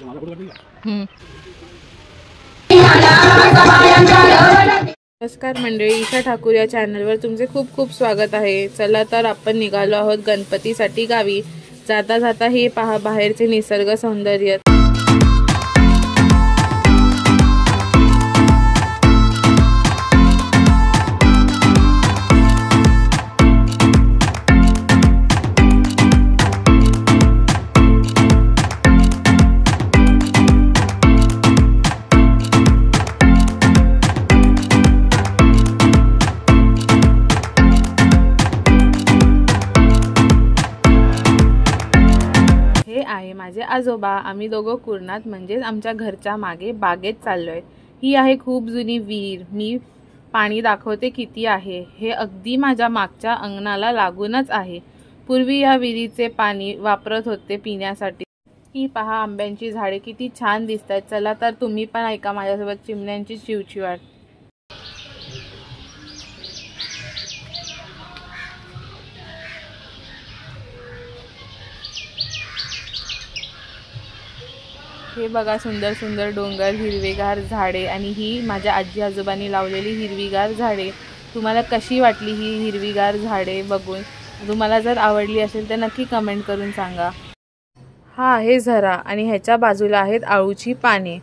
नमस्कार मंडळी, ईशा ठाकूर या चॅनलवर तुमचे खूप खूप स्वागत आहे। चला तर आपण निघालो आहोत गणपतीसाठी गावी। जाता जाता हे पहा बाहेरचे निसर्ग सौंदर्य। आहे माझे आजोबा। आम्ही दोघं कुर्णात म्हणजे आमच्या घरच्या मागे बागेत चाललोय। ही आहे खूप जुनी विहीर। मी पाणी दाखवते किती आहे। हे अगदी माझ्या मागच्या अंगणाला लागूनच आहे। पूर्वी या विहिरीचे पाणी वापरत होते पिण्यासाठी। ही पहा आंब्यांची झाडे किती छान दिसतात। चला तर तुम्ही पण ऐका माझ्यासोबत चिमण्यांची चिवचिवाट। हे बघा सुंदर सुंदर डोंगर, हिरवेगार झाडे आणि ही माझ्या आजी आजोबांनी लावलेली हिरवीगार झाडे। तुम्हाला कशी वाटली ही हिरवीगार झाडे बघून? तुम्हाला जर आवडली असेल तर नक्की कमेंट करून सांगा। हा आहे झरा आणि ह्याच्या बाजूला आहेत आळूची पाने।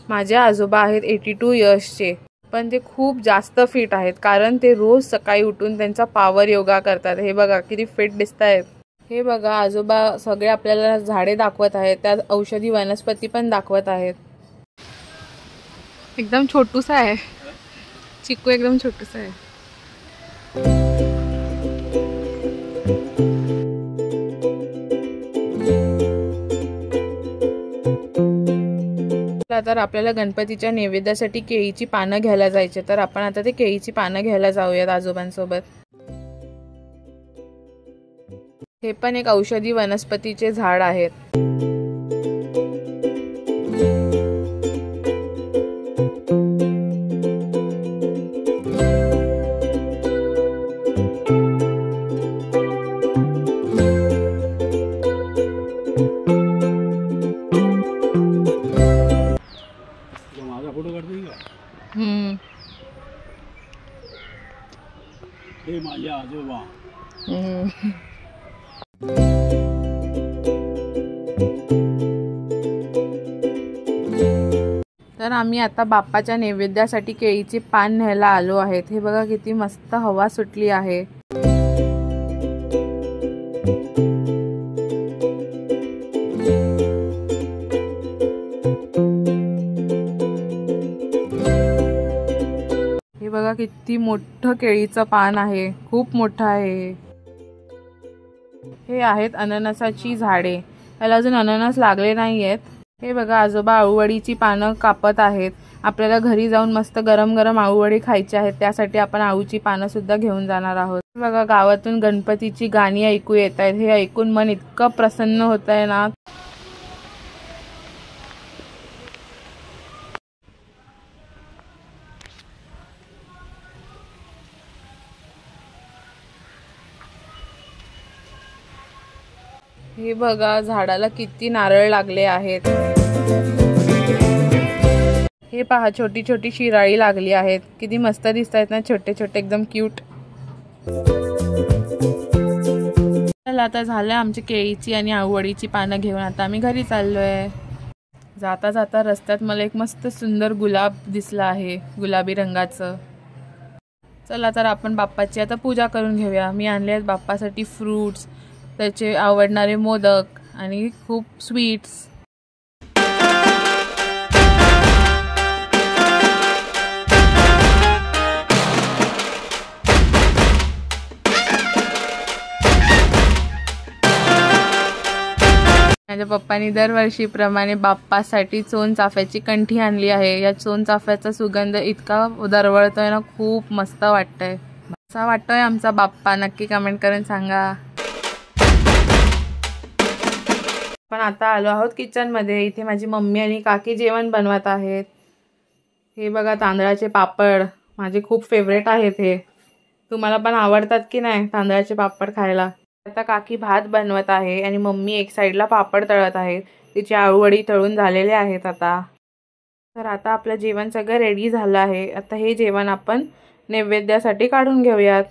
माझे आजोबा आहेत 82 इयर्सचे, पण ते खूप जास्त फिट आहेत कारण ते रोज सकाळी उठून त्यांचा पॉवर योगा करतात। हे बघा किती फिट दिसतायत। हे बघा आजोबा सगळे आपल्याला झाडे दाखवत आहेत, त्यात औषधी वनस्पती पण दाखवत आहेत। एकदम छोटूसा आहे चिक्कू, एकदम छोटूसा आहे। तर आपल्याला गणपतीच्या नैवेद्यासाठी केळीची पानं घ्यायला जायचे, तर आपण आता ते केळीची पानं घ्यायला जाऊयात आजोबांसोबत। हे पण एक औषधी वनस्पतीचे झाड आहेत। माझा फोटो काढतोय का? हे माझे आजोबा। तर आम्ही आता बाप्पाच्या नैवेद्यासाठी केळीचे पान न्यायला आलो आहेत। हे बघा किती मस्त हवा सुटली आहे। हे बघा किती मोठं केळीचं पान आहे, खूप मोठं आहे। हे आहेत अननसाची झाडे, याला अजून अननस लागले नाहीयेत। हे बघा आजोबा आळूवडीची पानं कापत आहेत। आपल्याला घरी जाऊन मस्त गरम गरम आळूवडी खायची आहेत, त्यासाठी आपण आळूची पानं सुद्धा घेऊन जाणार आहोत। बघा गावातून गणपतीची गाणी ऐकू येत आहेत। हे ऐकून मन इतकं प्रसन्न होत आहे ना। हे बघा झाडाला किती नारळ लागले आहेत। हे पहा छोटी छोटी शिराळी लागली आहेत, किती मस्त दिसत आहेत ना, छोटे छोटे एकदम क्यूट। चला आता झालं आमची केळीची आणि आळूवडीची पानं घेऊन आता आम्ही घरी चाललोय। जाता जाता रस्त्यात मला एक मस्त सुंदर गुलाब दिसला आहे, गुलाबी रंगाचं। चला तर आपण बाप्पाची आता पूजा करून घेऊया। मी आणले आहेत बाप्पासाठी फ्रूट्स, त्याचे आवडणारे मोदक आणि खूप स्वीट्स। माझ्या पप्पांनी दरवर्षीप्रमाणे बाप्पासाठी सोनचाफ्याची कंठी आणली आहे। या सोनचाफ्याचा सुगंध इतका दरवळतोय ना, खूप मस्त वाटतंय। कसा वाटतोय आमचा बाप्पा नक्की कमेंट करून सांगा। पण आता आलो आहोत किचन मध्ये। इथे माझी मम्मी आणि काकी जेवण बनवत आहेत। हे बघा तांदळाचे पापड, माझे खूप फेवरेट आहेत हे। तुम्हाला पण आवडतात की नाही तांदळाचे पापड खायला? आता काकी भात बनवत आहे आणि मम्मी एक साईडला पापड तळत आहे. तिची आळूवडी तळून झालेले आहेत आता. तर आता आपलं जेवण सगळं रेडी झालं आहे. आता हे जेवण आपण नैवेद्यासाठी काढून घेऊयात.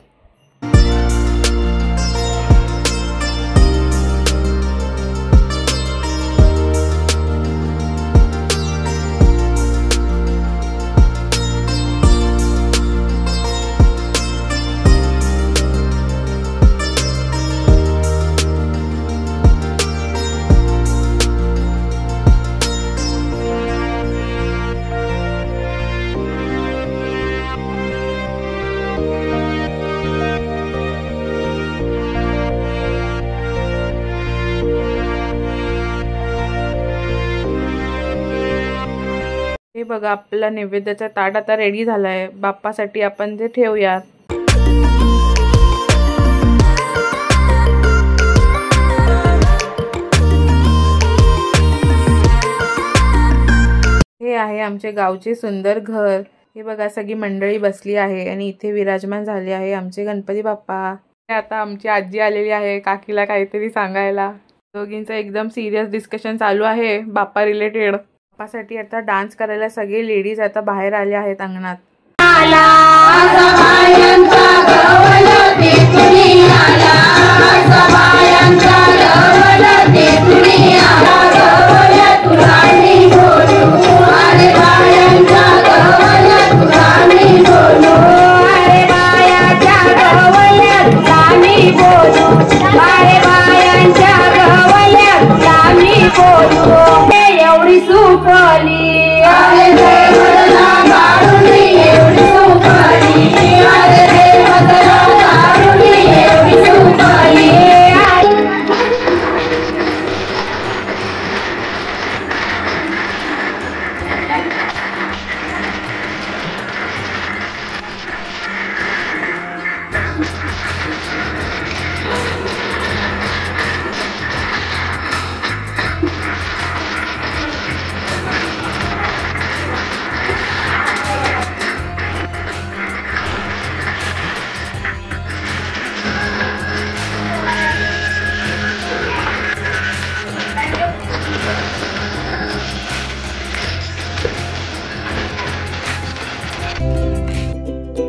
हे बघा आपला नैवेद्याचा ताट आता रेडी झालाय. बाप्पासाठी आपण ते ठेवूयात. हे आहे आमचे गावचे सुंदर घर. हे बघा सगळी मंडळी बसली आहे आणि इथे विराजमान झाले आहे आमचे गणपती बाप्पा. आता आमची आजी आलेली आहे काकीला काहीतरी सांगायला. दोघींचं एकदम सिरियस डिस्कशन चालू आहे बाप्पा रिलेटेड. बाप्पासाठी आता डान्स करायला सगळे लेडीज आता बाहेर आले आहेत अंगणात.